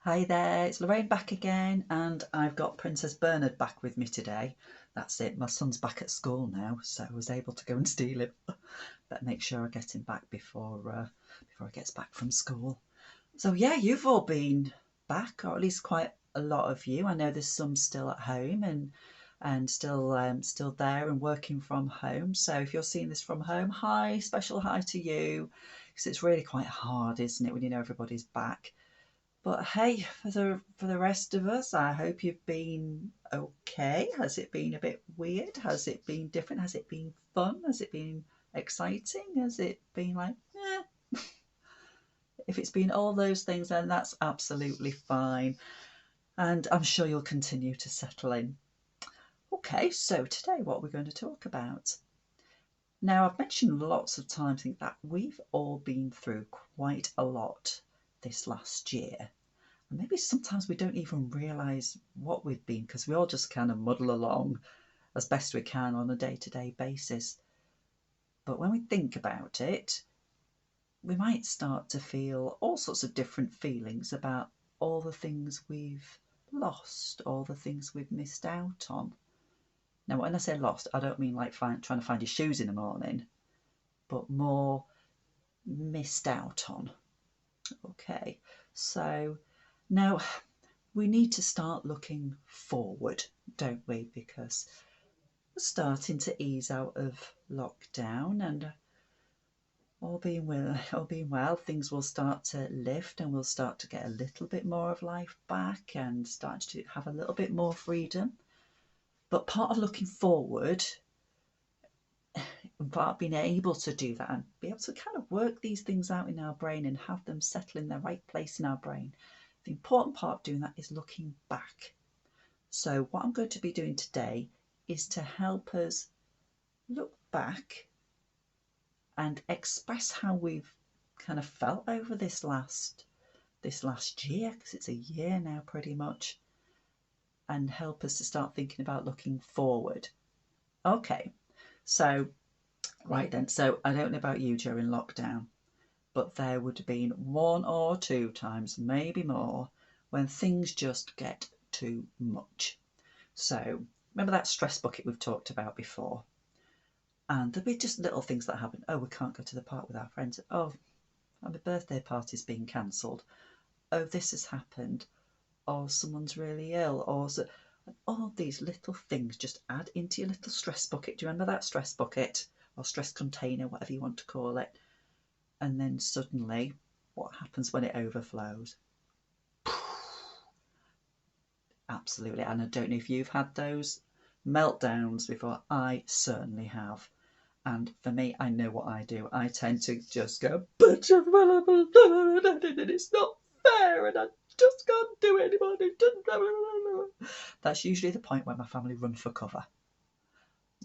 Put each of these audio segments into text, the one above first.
Hi there, it's Lorraine back again, and I've got Princess Bernard back with me today. That's it, my son's back at school now, so I was able to go and steal him. Better make sure I get him back before he gets back from school. So yeah, you've all been back, or at least quite a lot of you. I know there's some still at home and still there and working from home. So if you're seeing this from home, hi, special hi to you, because it's really quite hard, isn't it, when you know everybody's back. But hey, for the rest of us, I hope you've been okay. Has it been a bit weird? Has it been different? Has it been fun? Has it been exciting? Has it been like, if it's been all those things, then that's absolutely fine. And I'm sure you'll continue to settle in. Okay, so today what we're going to talk about. Now, I've mentioned lots of times, I think that we've all been through quite a lot this last year. Maybe sometimes we don't even realise what we've been because we all just kind of muddle along as best we can on a day-to-day basis. But when we think about it, we might start to feel all sorts of different feelings about all the things we've lost, all the things we've missed out on. Now, when I say lost, I don't mean like trying to find your shoes in the morning, but more missed out on. Okay, so now we need to start looking forward, don't we? Because we're starting to ease out of lockdown, and all being well, things will start to lift, and we'll start to get a little bit more of life back, and start to have a little bit more freedom. But part of looking forward, and part of being able to do that and be able to kind of work these things out in our brain and have them settle in the right place in our brain, the important part of doing that is looking back. So, what I'm going to be doing today is to help us look back and express how we've kind of felt over this last year, because it's a year now pretty much, and help us to start thinking about looking forward. Okay, so right then, so I don't know about you during lockdown, but there would have been one or two times, maybe more, when things just get too much. So remember that stress bucket we've talked about before? And there'll be just little things that happen. Oh, we can't go to the park with our friends. Oh, my birthday party's been cancelled. Oh, this has happened. Or someone's really ill. Or so, all these little things just add into your little stress bucket. Do you remember that stress bucket? Or stress container, whatever you want to call it. And then suddenly, what happens when it overflows? Absolutely. And I don't know if you've had those meltdowns before. I certainly have. And for me, I know what I do. I tend to just go, but it's not fair, and I just can't do it anymore. That's usually the point where my family run for cover.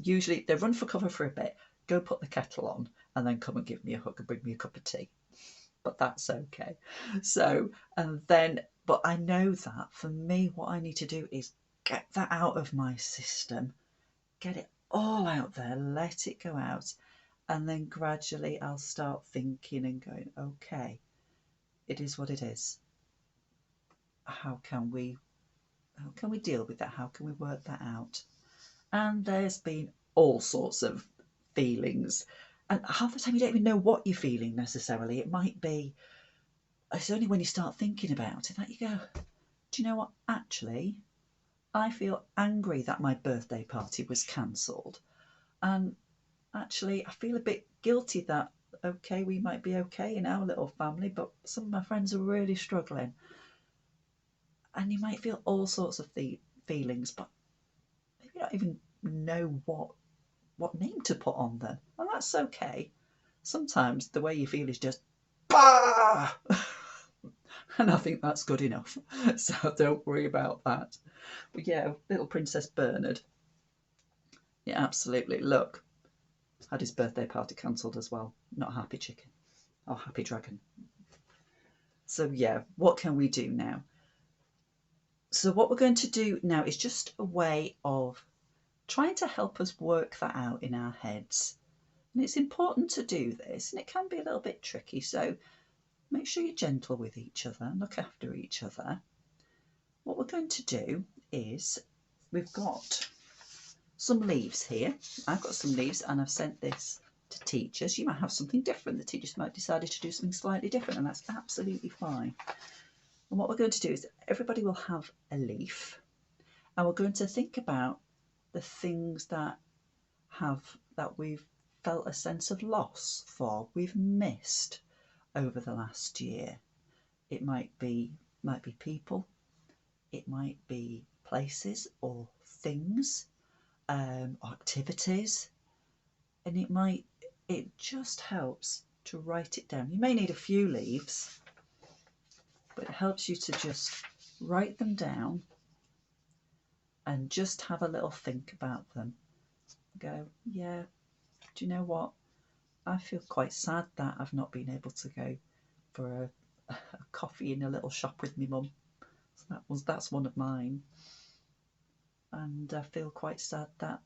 Usually they run for cover for a bit, go put the kettle on, and then come and give me a hug and bring me a cup of tea. But that's okay. So, and then, but I know that for me, what I need to do is get that out of my system, get it all out there, let it go out, and then gradually I'll start thinking and going, okay, it is what it is. How can we deal with that? How can we work that out? And there's been all sorts of feelings. And half the time you don't even know what you're feeling necessarily. It might be, it's only when you start thinking about it that you go, do you know what? Actually, I feel angry that my birthday party was cancelled. And actually, I feel a bit guilty that, okay, we might be okay in our little family, but some of my friends are really struggling. And you might feel all sorts of feelings, but maybe not even know what name to put on them. And that's okay. Sometimes the way you feel is just, bah! And I think that's good enough. So don't worry about that. But yeah, little Princess Bernard. Yeah, absolutely. Look, had his birthday party cancelled as well. Not happy chicken or happy dragon. So yeah, what can we do now? So what we're going to do now is just a way of trying to help us work that out in our heads. And it's important to do this, and it can be a little bit tricky. So make sure you're gentle with each other and look after each other. What we're going to do is, we've got some leaves here. I've got some leaves and I've sent this to teachers. You might have something different. The teachers might have decided to do something slightly different, and that's absolutely fine. And what we're going to do is everybody will have a leaf, and we're going to think about the things that we've felt a sense of loss for, we've missed over the last year. It might be people, it might be places or things, or activities, and it just helps to write it down. You may need a few leaves, but it helps you to just write them down and just have a little think about them. Go, yeah, do you know what? I feel quite sad that I've not been able to go for a coffee in a little shop with my mum. So that's one of mine. And I feel quite sad that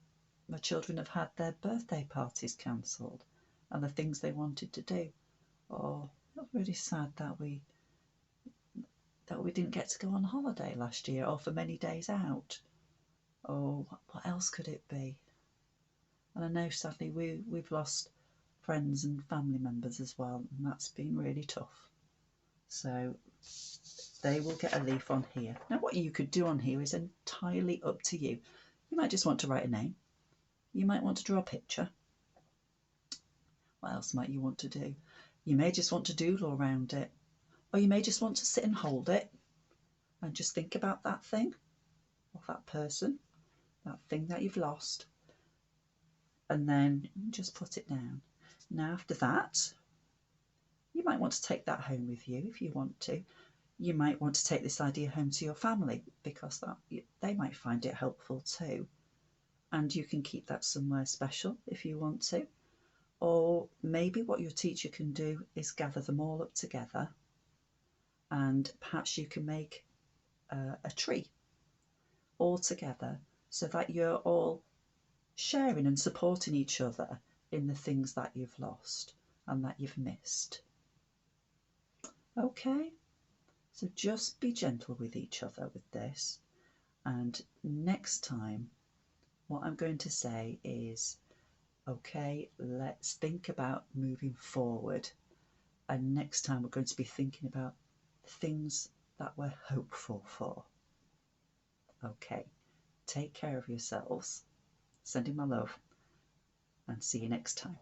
my children have had their birthday parties cancelled and the things they wanted to do. Or I'm really sad that we didn't get to go on holiday last year, or for many days out. Or what else could it be? And I know sadly we've lost friends and family members as well, and that's been really tough. So they will get a leaf on here. Now what you could do on here is entirely up to you. You might just want to write a name. You might want to draw a picture. What else might you want to do? You may just want to doodle around it, or you may just want to sit and hold it and just think about that thing or that person, that thing that you've lost, and then just put it down. Now after that, you might want to take that home with you if you want to. You might want to take this idea home to your family because they might find it helpful too. And you can keep that somewhere special if you want to. Or maybe what your teacher can do is gather them all up together, and perhaps you can make a tree all together so that you're all sharing and supporting each other in the things that you've lost and that you've missed. Okay, so just be gentle with each other with this, and next time what I'm going to say is, okay, let's think about moving forward, and next time we're going to be thinking about things that we're hopeful for. Okay, take care of yourselves, sending my love, and see you next time.